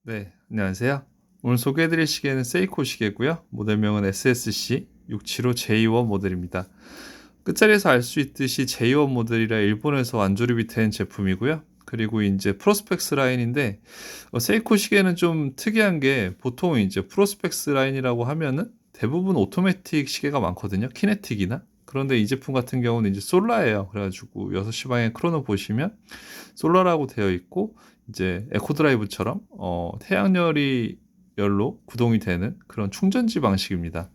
네, 안녕하세요. 오늘 소개해드릴 시계는 세이코 시계고요. 모델명은 SSC 675J1 모델입니다. 끝자리에서 알 수 있듯이 J1 모델이라 일본에서 완조립이 된 제품이고요. 그리고 이제 프로스펙스 라인인데 세이코 시계는 좀 특이한 게 보통 이제 프로스펙스 라인이라고 하면은 대부분 오토매틱 시계가 많거든요. 키네틱이나. 그런데 이 제품 같은 경우는 이제 솔라예요. 그래가지고 6시 방향 크로노 보시면 솔라라고 되어 있고 이제 에코 드라이브처럼 태양열이 열로 구동이 되는 그런 충전지 방식입니다.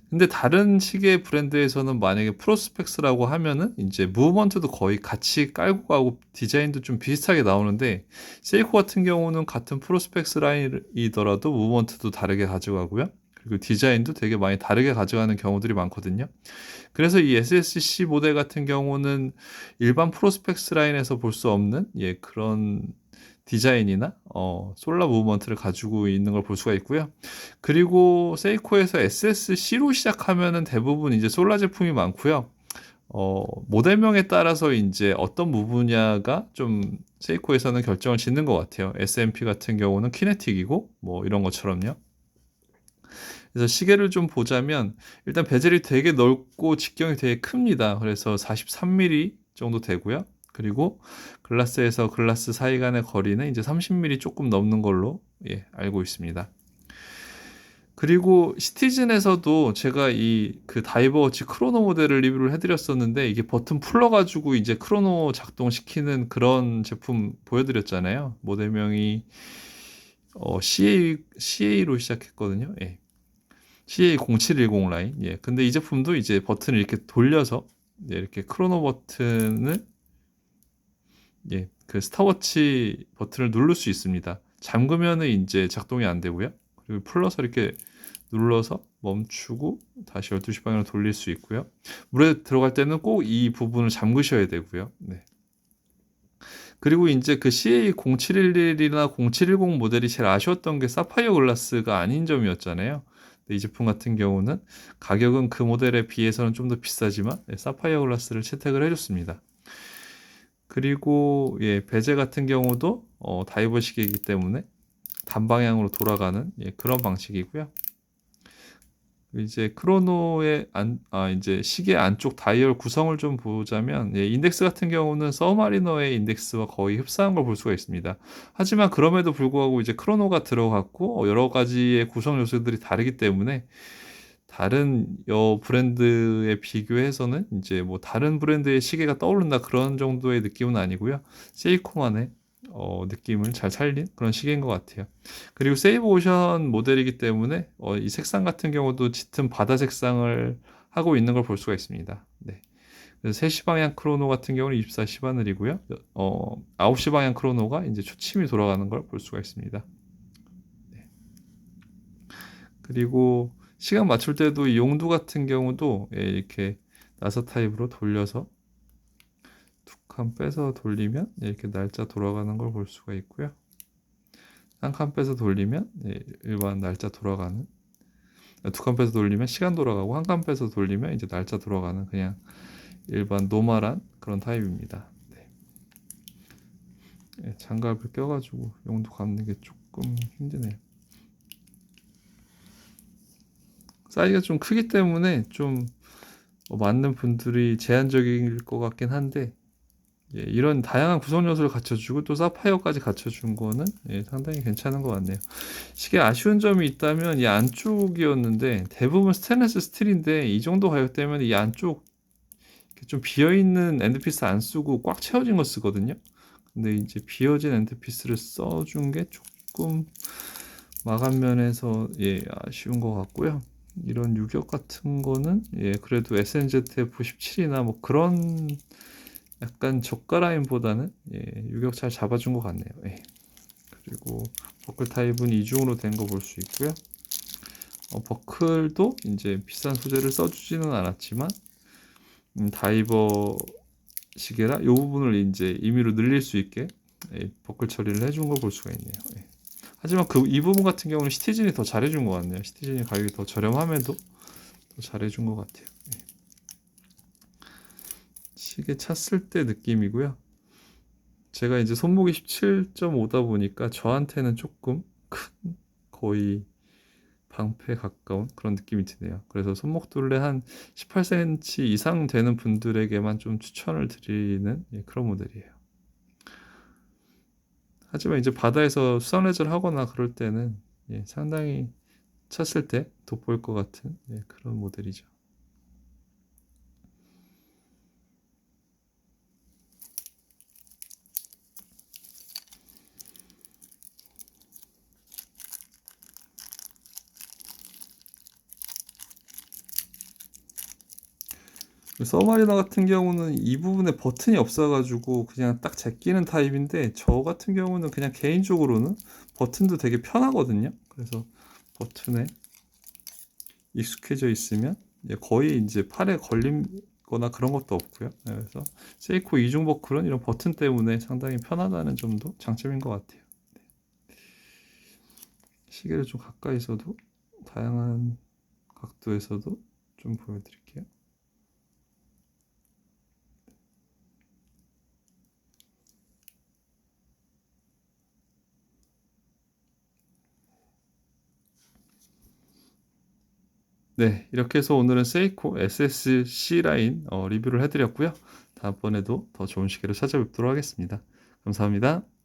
근데 다른 시계 브랜드에서는 만약에 프로스펙스라고 하면은 이제 무브먼트도 거의 같이 깔고 가고 디자인도 좀 비슷하게 나오는데 세이코 같은 경우는 같은 프로스펙스 라인이더라도 무브먼트도 다르게 가져가고요. 그리고 디자인도 되게 많이 다르게 가져가는 경우들이 많거든요. 그래서 이 SSC 모델 같은 경우는 일반 프로스펙스 라인에서 볼 수 없는 그런 디자인이나 솔라 무브먼트를 가지고 있는 걸 볼 수가 있고요. 그리고 세이코에서 SSC로 시작하면은 대부분 이제 솔라 제품이 많고요. 모델명에 따라서 이제 어떤 무브냐가 좀 세이코에서는 결정을 짓는 것 같아요. SMP 같은 경우는 키네틱이고 뭐 이런 것처럼요. 그래서 시계를 좀 보자면 일단 베젤이 되게 넓고 직경이 되게 큽니다. 그래서 43mm 정도 되고요. 그리고 글라스에서 글라스 사이 간의 거리는 이제 30mm 조금 넘는 걸로 알고 있습니다. 그리고 시티즌에서도 제가 이 그 다이버워치 크로노 모델을 리뷰를 해드렸었는데 이게 버튼 풀러가지고 이제 크로노 작동시키는 그런 제품 보여드렸잖아요. 모델명이 CA로 시작했거든요. CA0710 라인. 근데 이 제품도 이제 버튼을 이렇게 돌려서 이렇게 크로노 버튼을 그 스타워치 버튼을 누를 수 있습니다. 잠그면은 이제 작동이 안 되고요. 그리고 풀러서 이렇게 눌러서 멈추고 다시 12시 방향으로 돌릴 수 있고요. 물에 들어갈 때는 꼭 이 부분을 잠그셔야 되고요. 네. 그리고 이제 그 CA0711이나 0710 모델이 제일 아쉬웠던 게 사파이어 글라스가 아닌 점이었잖아요. 이 제품 같은 경우는 가격은 그 모델에 비해서는 좀 더 비싸지만 사파이어 글라스를 채택을 해줬습니다. 그리고 베젤 같은 경우도 다이버 시계이기 때문에 단방향으로 돌아가는 그런 방식이고요. 이제 크로노의 이제 시계 안쪽 다이얼 구성을 좀 보자면 인덱스 같은 경우는 서마리너의 인덱스와 거의 흡사한 걸 볼 수가 있습니다. 하지만 그럼에도 불구하고 이제 크로노가 들어갔고 여러 가지의 구성 요소들이 다르기 때문에 다른 브랜드에 비교해서는 이제 뭐 다른 브랜드의 시계가 떠오른다 그런 정도의 느낌은 아니고요. 세이코만의 느낌을 잘 살린 그런 시계인 것 같아요. 그리고 세이브 오션 모델이기 때문에 이 색상 같은 경우도 짙은 바다 색상을 하고 있는 걸 볼 수가 있습니다. 네. 그래서 3시 방향 크로노 같은 경우는 24시 바늘이고요. 9시 방향 크로노가 이제 초침이 돌아가는 걸 볼 수가 있습니다. 네. 그리고 시간 맞출 때도 이 용두 같은 경우도 이렇게 나사 타입으로 돌려서 두 칸 빼서 돌리면 이렇게 날짜 돌아가는 걸 볼 수가 있고요. 한 칸 빼서 돌리면 일반 날짜 돌아가는, 두 칸 빼서 돌리면 시간 돌아가고 한 칸 빼서 돌리면 이제 날짜 돌아가는 그냥 일반 노멀한 그런 타입입니다. 장갑을 껴가지고 용도 감는 게 조금 힘드네요. 사이즈가 좀 크기 때문에 좀 맞는 분들이 제한적일 것 같긴 한데 이런 다양한 구성 요소를 갖춰주고 또 사파이어까지 갖춰준 거는 상당히 괜찮은 것 같네요. 시계 아쉬운 점이 있다면 이 안쪽이었는데 대부분 스테인리스 스틸인데 이 정도 가격대면 이 안쪽 좀 비어있는 엔드피스 안 쓰고 꽉 채워진 거 쓰거든요. 근데 이제 비어진 엔드피스를 써준 게 조금 마감면에서 아쉬운 것 같고요. 이런 유격 같은 거는 그래도 SNZF17이나 뭐 그런 약간 저가 라인보다는 유격 잘 잡아준 것 같네요. 그리고 버클 타입은 이중으로 된 거 볼 수 있고요. 버클도 이제 비싼 소재를 써주지는 않았지만 다이버 시계라 이 부분을 이제 임의로 늘릴 수 있게 버클 처리를 해준 걸 볼 수가 있네요. 하지만 이 부분 같은 경우는 시티즌이 더 잘해준 것 같네요. 시티즌이 가격이 더 저렴함에도 더 잘해준 것 같아요. 시계 찼을 때 느낌이고요. 제가 이제 손목이 17.5다 보니까 저한테는 조금 큰 거의 방패에 가까운 그런 느낌이 드네요. 그래서 손목둘레 한 18cm 이상 되는 분들에게만 좀 추천을 드리는 그런 모델이에요. 하지만 이제 바다에서 수상레저를 하거나 그럴 때는 상당히 쳤을 때 돋보일 것 같은 그런 모델이죠. 서마리너 같은 경우는 이 부분에 버튼이 없어가지고 그냥 딱 제끼는 타입인데, 저 같은 경우는 그냥 개인적으로는 버튼도 되게 편하거든요. 그래서 버튼에 익숙해져 있으면 거의 이제 팔에 걸림거나 그런 것도 없고요. 그래서 세이코 이중 버클은 이런 버튼 때문에 상당히 편하다는 점도 장점인 것 같아요. 시계를 좀 가까이서도 다양한 각도에서도 좀 보여드릴게요. 네, 이렇게 해서 오늘은 세이코 SSC 라인 리뷰를 해드렸고요. 다음번에도 더 좋은 시계로 찾아뵙도록 하겠습니다. 감사합니다.